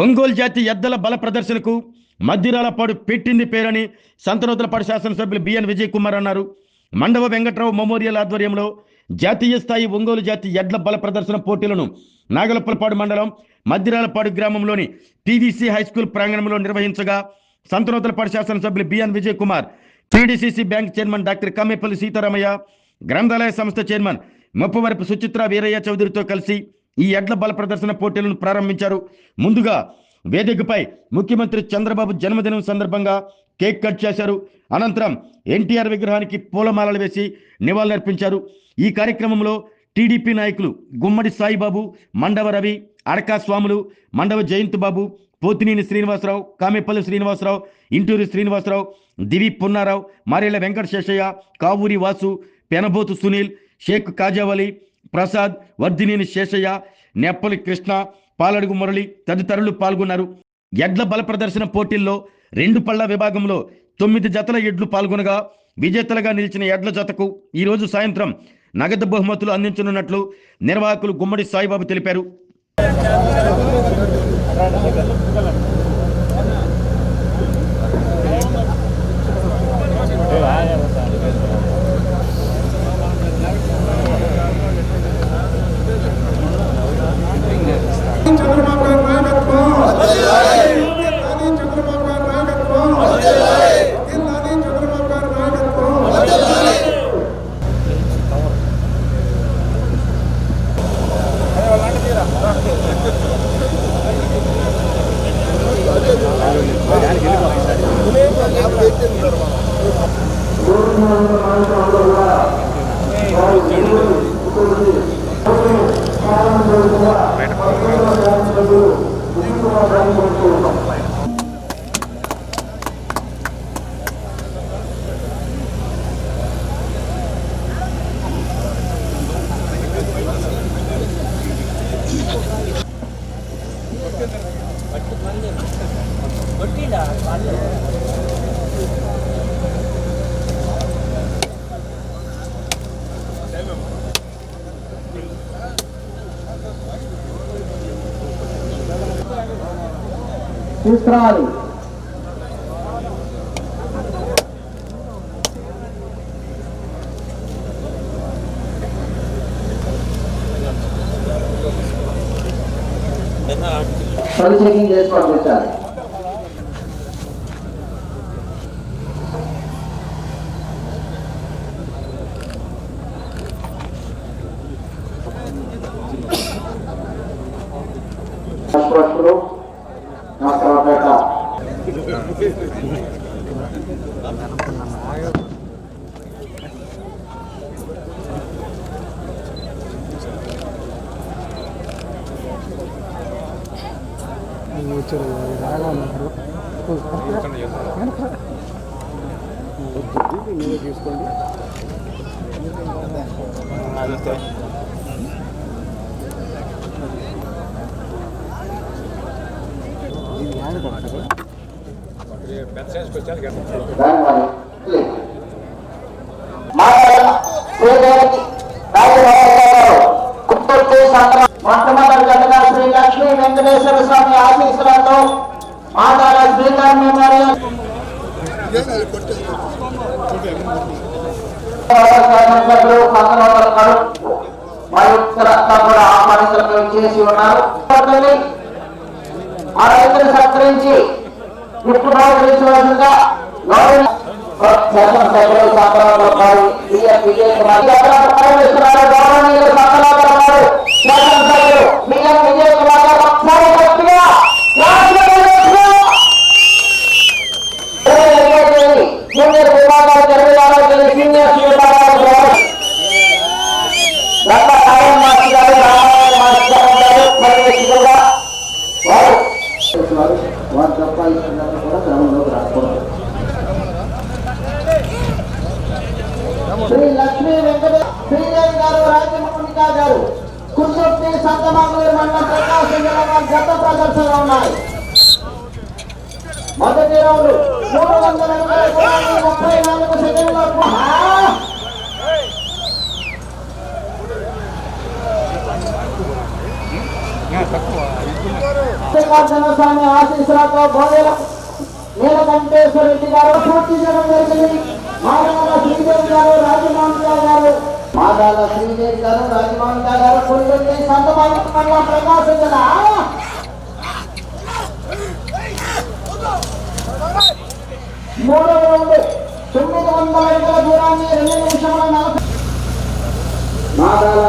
ఒంగోలు జాతి ఎద్దల బల ప్రదర్శనకు మద్దిరాలపాడు పెట్టింది పేరని సంతనూతలపాడు శాసనసభ్యులు బిఎన్ విజయ్ కుమార్ అన్నారు. మండవ వెంకట్రావు మెమోరియల్ ఆధ్వర్యంలో జాతీయ స్థాయి ఒంగోలు జాతి ఎడ్ల బల ప్రదర్శన పోటీలను నాగలప్పలపాడు మండలం మద్దిరాలపాడు గ్రామంలోని పీవీసీ హైస్కూల్ ప్రాంగణంలో నిర్వహించగా సంతనూతలపాడు శాసనసభ్యులు BN Vijay Kumar, PDCC bank chairman doctor Kammepalli Seetharamaiah, గ్రంథాలయ సంస్థ చైర్మన్ మొప్పవరపు సుచిత్ర వీరయ్య చౌదరితో కలిసి ఈ ఎడ్ల బల ప్రదర్శన పోటీలను ప్రారంభించారు. ముందుగా వేదికపై ముఖ్యమంత్రి చంద్రబాబు జన్మదినం సందర్భంగా కేక్ కట్ చేశారు. అనంతరం ఎన్టీఆర్ విగ్రహానికి పూలమాలలు వేసి నివాళులర్పించారు. ఈ కార్యక్రమంలో టీడీపీ నాయకులు గుమ్మడి సాయిబాబు, మండవ రవి, అడకా స్వాములు, మండవ జయంత్ బాబు, పోతినేని శ్రీనివాసరావు, కామెపల్లి శ్రీనివాసరావు, ఇంటూరి శ్రీనివాసరావు, దివి పున్నారావు, మారేళ్ల వెంకట శేషయ్య, కావూరి వాసు, పెనబోతు సునీల్, షేక్ కాజావలి, ప్రసాద్, వర్ధినేని శేషయ్య, నెప్పలి కృష్ణ, పాలడుగు మురళి తదితరులు పాల్గొన్నారు. ఎడ్ల బల ప్రదర్శన పోటీల్లో 2 పళ్ల విభాగంలో 9 జతల ఎడ్లు పాల్గొనగా విజేతలుగా నిలిచిన ఎడ్ల జతకు ఈరోజు సాయంత్రం నగదు బహుమతులు అందించనున్నట్లు నిర్వాహకులు గుమ్మడి సాయిబాబు తెలిపారు. తీసుకురావాలి. చెకింగ్ చేసి పంపించాలి. తీసుకోండి. మొట్టమొదటి జతగా శ్రీ లక్ష్మీ వెంకటేశ్వర స్వామి ఆశీస్సులతో మాతాల శ్రీకాంత్ మెమోరియల్ కూడా ఆహ్వానితులకు చేసి ఉన్నారు. ఆ రైతులు సత్కరించి ముఖ్యమంత్రిగా శాసనసభ్యులు సంక్రాంతి విజయ్ కుమార్ గౌరవనీయులు సంక్రాంతి శాసనసభ్యులు బిఎం విజయ్ కుమార్ గారు ఒకసారి గట్టిగా జూనియర్ విభాగాలు తెలుగులో సీనియర్ విభాగాలు సాయం మాస్టర్ గారు, రామారాయణ మాస్టర్ గారు పర్యవేక్షకులుగా వారు సంపాదించినప్పుడు కూడా క్రమంలోకి రాకూడదు. శ్రీ లక్ష్మీ వెంకటేశ్వర గారు, రాజమౌళికా గారు, కుర్సొట్టి సంతమంగళూరు మండలం ప్రకాశం జిల్లా గత ప్రదర్శనలు ఉన్నాయి. మొదటి రౌండ్ 334 సెకండ్లకు తక్కువ మల్లికార్జున స్వామి ఆశీస్సులతో బోధేల నీలకంఠేశ్వర రెడ్డి గారు పూర్తి చేయడం జరిగింది. మాదాల శ్రీదేవి గారు రాజమానికా గారు పులిగొండి సంతమాల ప్రకాశం జిల్లా. మూడవ రౌండ్ 900 అడుగుల దూరాన్ని 2 నిమిషముల 40. మాదాల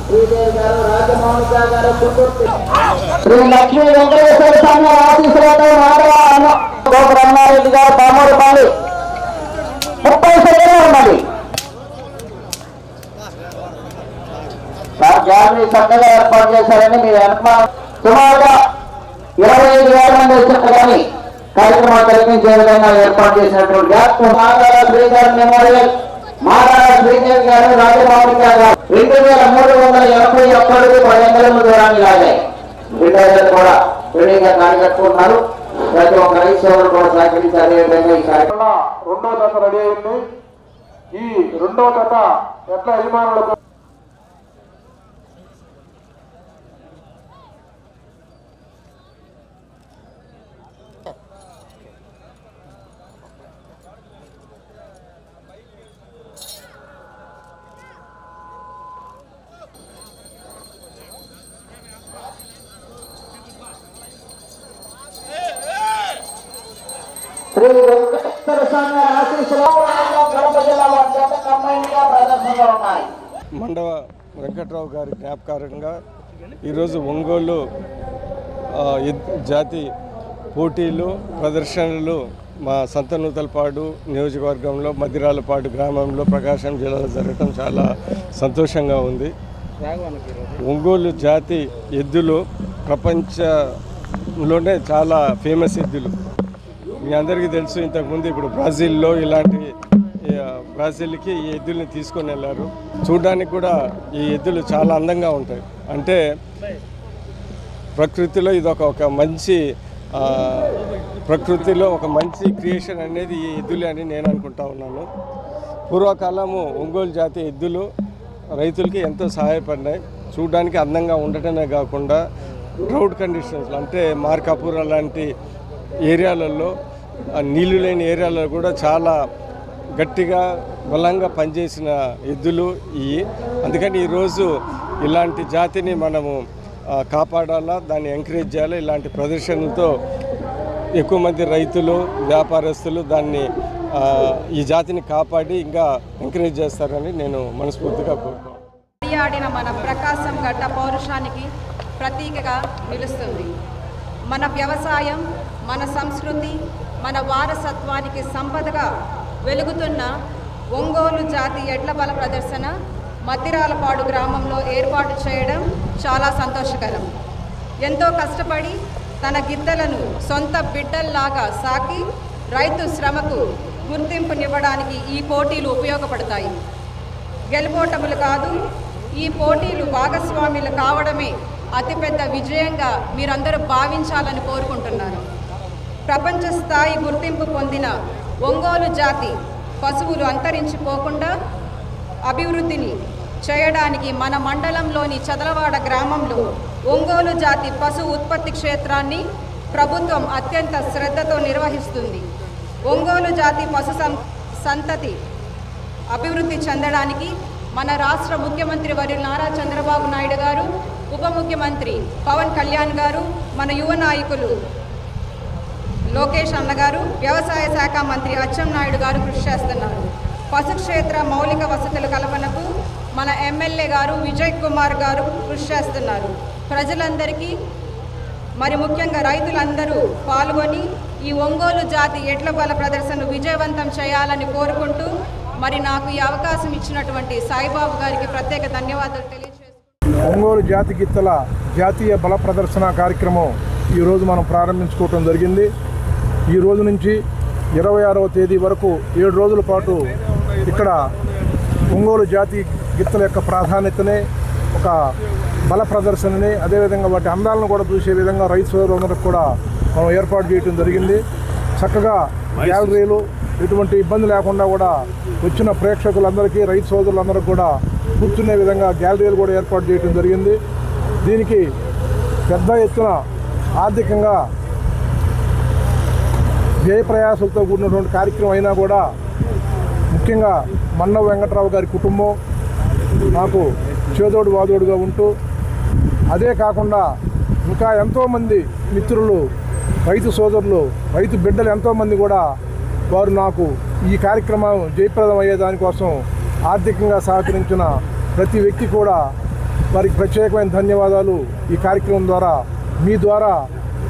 శ్రీదేవి గారు రాజమానికా గారు పులిగొండి శ్రీ లక్ష్మీ వెంకటేశ్వర స్వామి ఆశీస్సులతో మాదాల గోపురమ్మారెడ్డి గారు పామూరుపల్లి 30 సెకండ్లు ఉన్నది. గ్యాలరీ చక్కగా ఏర్పాటు చేశారని మీరు సుమారుగా 25,000 మంది వచ్చినట్టు కానీ కార్యక్రమాలు జరిపించే విధంగా ఏర్పాటు చేసినటువంటి మాదాల శ్రీధర్ మెమోరియల్ మాదాల శ్రీదేవి గారు రాజమానికా గారు 2,381 అడుగులు 10 అంగుళముల దూరాన్ని లాగాయి. బిడ్డలు కూడా రెడీగా కానికట్టుకుంటున్నారు. ప్రతి ఒక్క రైతు సోదరులు కూడా సహకరించారు. అదేవిధంగా ఈ కార్యక్రమం రెండో జత రెడీ అయింది. ఈ రెండో జత ఎట్లా యజమానులకు శ్రీ వెంకటేశ్వర స్వామి ఆశీస్సులో కడప జిల్లాలో జత కంబైన్డ్గా ప్రదర్శనలో ఉన్నాయి. మండవ వెంకట్రావు గారి జ్ఞాపకారంగా ఈరోజు ఒంగోలు జాతి పోటీలు ప్రదర్శనలు మా సంతనూతలపాడు నియోజకవర్గంలో మదిరాలపాడు గ్రామంలో ప్రకాశం జిల్లాలో జరగటం చాలా సంతోషంగా ఉంది. ఒంగోలు జాతి ఎద్దులు ప్రపంచంలోనే చాలా ఫేమస్ ఎద్దులు. మీ అందరికీ తెలుసు, ఇంతకుముందు ఇప్పుడు బ్రాజిల్లో బ్రాజిల్కి ఈ ఎద్దుల్ని తీసుకొని వెళ్ళారు. చూడడానికి కూడా ఈ ఎద్దులు చాలా అందంగా ఉంటాయి. అంటే ప్రకృతిలో ఒక మంచి ప్రకృతిలో ఒక మంచి క్రియేషన్ అనేది ఈ ఎద్దులే అని నేను అనుకుంటా ఉన్నాను. పూర్వకాలము ఒంగోలు జాతి ఎద్దులు రైతులకి ఎంతో సహాయపడినాయి. చూడడానికి అందంగా ఉండటమే కాకుండా డ్రౌట్ కండిషన్స్లో అంటే మార్కాపుర లాంటి ఏరియాలలో నీళ్లు లేని ఏరియాలో కూడా చాలా గట్టిగా బలంగా పనిచేసిన ఎద్దులు ఇవి. అందుకని ఈరోజు ఇలాంటి జాతిని మనము కాపాడాలా, దాన్ని ఎంకరేజ్ చేయాలి. ఇలాంటి ప్రదర్శనలతో ఎక్కువ మంది రైతులు వ్యాపారస్తులు ఈ జాతిని కాపాడి ఇంకా ఎంకరేజ్ చేస్తారని నేను మనస్ఫూర్తిగా కోరుకుంటున్నాను. ఆడిన మన ప్రకాశం గడ్డ పౌరుషానికి ప్రతీకగా నిలుస్తుంది. మన వ్యవసాయం, మన సంస్కృతి, మన వారసత్వానికి సంపదగా వెలుగుతున్న ఒంగోలు జాతి ఎడ్ల బల ప్రదర్శన మద్దిరాలపాడు గ్రామంలో ఏర్పాటు చేయడం చాలా సంతోషకరం. ఎంతో కష్టపడి తన గిద్దలను సొంత బిడ్డల్లాగా సాకి రైతు శ్రమకు గుర్తింపునివ్వడానికి ఈ పోటీలు ఉపయోగపడతాయి. గెలుపోటములు కాదు, ఈ పోటీలు భాగస్వాములు కావడమే అతిపెద్ద విజయంగా మీరందరూ భావించాలని కోరుకుంటున్నాను. ప్రపంచ స్థాయి గుర్తింపు పొందిన ఒంగోలు జాతి పశువులు అంతరించిపోకుండా అభివృద్ధిని చేయడానికి మన మండలంలోని చదలవాడ గ్రామంలో ఒంగోలు జాతి పశు ఉత్పత్తి క్షేత్రాన్ని ప్రభుత్వం అత్యంత శ్రద్ధతో నిర్వహిస్తుంది. ఒంగోలు జాతి పశు సంతతి అభివృద్ధి చెందడానికి మన రాష్ట్ర ముఖ్యమంత్రి వర్యులు నారా చంద్రబాబు నాయుడు గారు, ఉప ముఖ్యమంత్రి పవన్ కళ్యాణ్ గారు, మన యువ నాయకులు లోకేష్ అన్నగారు, వ్యవసాయ శాఖ మంత్రి అచ్చెన్నాయుడు గారు కృషి చేస్తున్నారు. పశుక్షేత్ర మౌలిక వసతుల కల్పనకు మన ఎమ్మెల్యే గారు విజయ్ కుమార్ గారు కృషి చేస్తున్నారు. ప్రజలందరికీ మరి ముఖ్యంగా రైతులందరూ పాల్గొని ఈ ఒంగోలు జాతి ఎడ్ల బల ప్రదర్శనను విజయవంతం చేయాలని కోరుకుంటూ మరి నాకు ఈ అవకాశం ఇచ్చినటువంటి సాయిబాబు గారికి ప్రత్యేక ధన్యవాదాలు తెలియజేస్తున్నాను. ఒంగోలు జాతి గిత్తల జాతీయ బల ప్రదర్శన కార్యక్రమం ఈరోజు మనం ప్రారంభించుకోవటం జరిగింది. ఈ రోజు నుంచి 26వ తేదీ వరకు 7 రోజుల పాటు ఇక్కడ ఒంగోలు జాతి గిత్తల యొక్క ప్రాధాన్యతనే, ఒక బల ప్రదర్శనని, అదేవిధంగా వాటి అందాలను కూడా చూసే విధంగా రైతు సోదరులందరికీ కూడా మనం ఏర్పాటు చేయడం జరిగింది. చక్కగా గ్యాలరీలు ఎటువంటి ఇబ్బంది లేకుండా కూడా వచ్చిన ప్రేక్షకులందరికీ, రైతు సోదరులందరికీ కూడా కూర్చునే విధంగా గ్యాలరీలు కూడా ఏర్పాటు చేయడం జరిగింది. దీనికి పెద్ద ఎత్తున ఆర్థికంగా వ్యయ ప్రయాసాలతో కూడినటువంటి కార్యక్రమం అయినా కూడా ముఖ్యంగా మన్నవ వెంకట్రావు గారి కుటుంబం నాకు చేదోడు వాదోడుగా ఉంటూ, అదే కాకుండా ఇంకా ఎంతోమంది మిత్రులు, రైతు సోదరులు, రైతు బిడ్డలు ఎంతోమంది కూడా వారు నాకు ఈ కార్యక్రమం జయప్రదం అయ్యే దానికోసం ఆర్థికంగా సహకరించిన ప్రతి వ్యక్తి కూడా వారికి ప్రత్యేకమైన ధన్యవాదాలు ఈ కార్యక్రమం ద్వారా, మీ ద్వారా,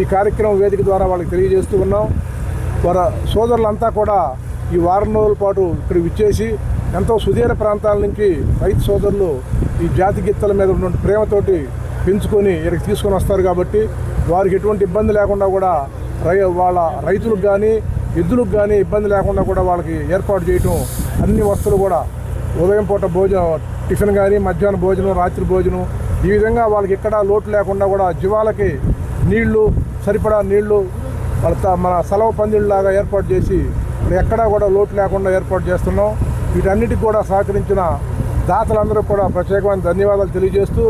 ఈ కార్యక్రమం వేదిక ద్వారా వాళ్ళకి తెలియజేస్తూ ఉన్నాం. వారి సోదరులంతా కూడా ఈ వారం రోజుల పాటు ఇక్కడ విచ్చేసి ఎంతో సుదీర ప్రాంతాల నుంచి రైతు సోదరులు ఈ జాతి గిత్తల మీద ఉన్నటువంటి ప్రేమతోటి పెంచుకొని ఇక్కడికి తీసుకొని వస్తారు కాబట్టి వారికి ఎటువంటి ఇబ్బంది లేకుండా కూడా వాళ్ళ రైతులకు కానీ ఎద్దులకు కానీ ఇబ్బంది లేకుండా కూడా వాళ్ళకి ఏర్పాటు చేయటం, అన్ని వస్తువులు కూడా ఉదయం పూట భోజనం, టిఫిన్ కానీ, మధ్యాహ్న భోజనం, రాత్రి భోజనం, ఈ విధంగా వాళ్ళకి ఎక్కడా లోటు లేకుండా కూడా జీవాలకి నీళ్లు, సరిపడా నీళ్లు మన సెలవు పందిళ్ళలాగా ఏర్పాటు చేసి ఎక్కడా కూడా లోటు లేకుండా ఏర్పాటు చేస్తున్నాం. వీటన్నిటికి కూడా సహకరించిన దాతలందరూ కూడా ప్రత్యేకమైన ధన్యవాదాలు తెలియజేస్తూ,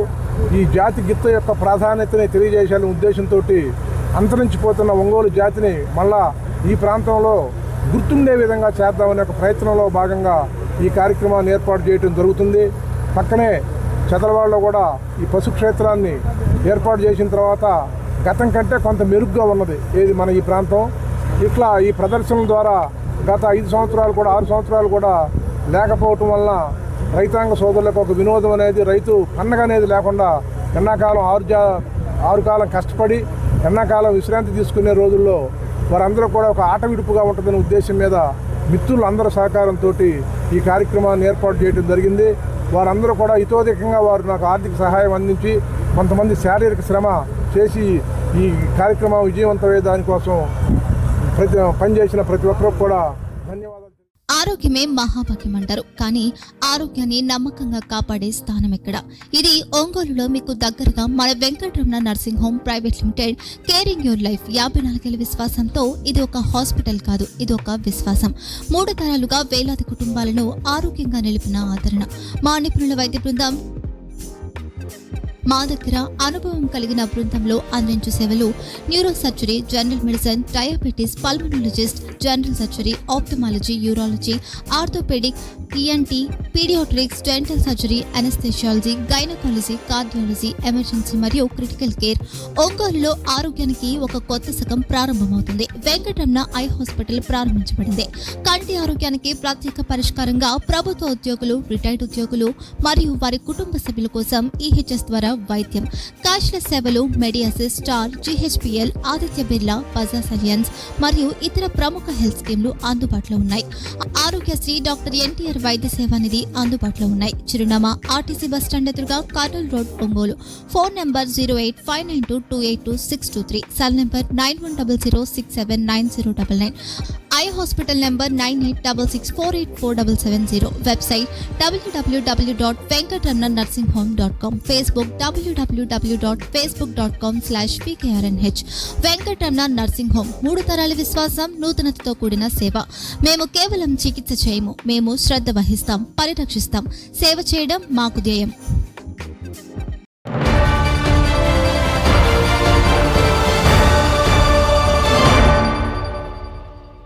ఈ జాతి గిత్త యొక్క ప్రాధాన్యతని తెలియజేయాలనే ఉద్దేశంతో అంతరించిపోతున్న ఒంగోలు జాతిని మళ్ళా ఈ ప్రాంతంలో గుర్తుండే విధంగా చేద్దామనే ఒక ప్రయత్నంలో భాగంగా ఈ కార్యక్రమాన్ని ఏర్పాటు చేయడం జరుగుతుంది. పక్కనే చదలవాడలో కూడా ఈ పశు క్షేత్రాన్ని ఏర్పాటు చేసిన తర్వాత గతం కంటే కొంత మెరుగ్గా ఉన్నది ఏది మన ఈ ప్రాంతం. ఇట్లా ఈ ప్రదర్శనల ద్వారా గత 5 సంవత్సరాలు కూడా 6 సంవత్సరాలు కూడా లేకపోవటం వలన రైతాంగ సోదరులకు ఒక వినోదం అనేది, రైతు పండగ అనేది లేకుండా ఎండాకాలం ఆరు కాలం కష్టపడి ఎండాకాలం విశ్రాంతి తీసుకునే రోజుల్లో వారందరూ కూడా ఒక ఆట విడుపుగా ఉంటుందనే ఉద్దేశం మీద మిత్రులందరూ సహకారంతో ఈ కార్యక్రమాన్ని ఏర్పాటు చేయడం జరిగింది. వారందరూ కూడా ఇతోధికంగా వారు నాకు ఆర్థిక సహాయం అందించి, కొంతమంది శారీరక శ్రమ చేసి ఈ కార్యక్రమం విజయవంతమయ్యే దానికోసం పనిచేసిన ప్రతి ఒక్కరికి కూడా ధన్యవాదాలు. ఆరోగ్యమే మహాభాగ్యం అంటారు, కానీ ఆరోగ్యాన్ని నమ్మకంగా కాపాడే స్థానం ఎక్కడ? ఇది ఒంగోలులో మీకు దగ్గరగా మన Venkataramana nursing home private limited. Caring your life 54 ఏళ్ల విశ్వాసంతో ఇది ఒక హాస్పిటల్ కాదు, ఇది ఒక విశ్వాసం. 3 తరాలుగా వేలాది కుటుంబాలను ఆరోగ్యంగా నిలిపిన ఆదరణ. మా నిపుణుల వైద్య బృందం మా దగ్గర అనుభవం కలిగిన బృందంలో అందించే సేవలు neuro surgery, general medicine, diabetes, pulmonologist, general surgery, ophthalmology, urology, orthopaedic, ENT, paediatrics, dental surgery, anaesthesiology, gynaecology, cardiology, emergency మరియు క్రిటికల్ కేర్. ఒంగోలులో ఆరోగ్యానికి ఒక కొత్త శకం ప్రారంభమవుతుంది. వెంకటరమణ ఐ హాస్పిటల్ ప్రారంభించబడింది. కంటి ఆరోగ్యానికి ప్రత్యేక పరిష్కారంగా ప్రభుత్వ ఉద్యోగులు, రిటైర్డ్ ఉద్యోగులు మరియు వారి కుటుంబ సభ్యుల కోసం EHS ద్వారా వైద్యం, క్యాష్లెస్ సేవలు, Medi Assist, Star, GHPL, Aditya Birla, Bajaj Allianz మరియు ఇతర ప్రముఖ హెల్త్ స్కీమ్లు అందుబాటులో ఉన్నాయి. ఆరోగ్యశ్రీ, డాక్టర్ NTR వైద్య సేవా నిధి అందుబాటులో ఉన్నాయి. చిరునామా RTC బస్ స్టాండ్ ఎదురుగా, Kurnool road, Ongole. Phone number 08592282623, cell number 9100679099, eye hospital number 9866484770, website www.venkatramanarsinghome.com, Facebook www.facebook.com/VKRNH. Venkataramana nursing home, 3 తరాల విశ్వాసం, నూతనతతో కూడిన సేవ. మేము కేవలం చికిత్స చేయము, మేము శ్రద్ధ వహిస్తాం, పరిరక్షిస్తాం. సేవ చేయడం మాకు ధ్యేయం.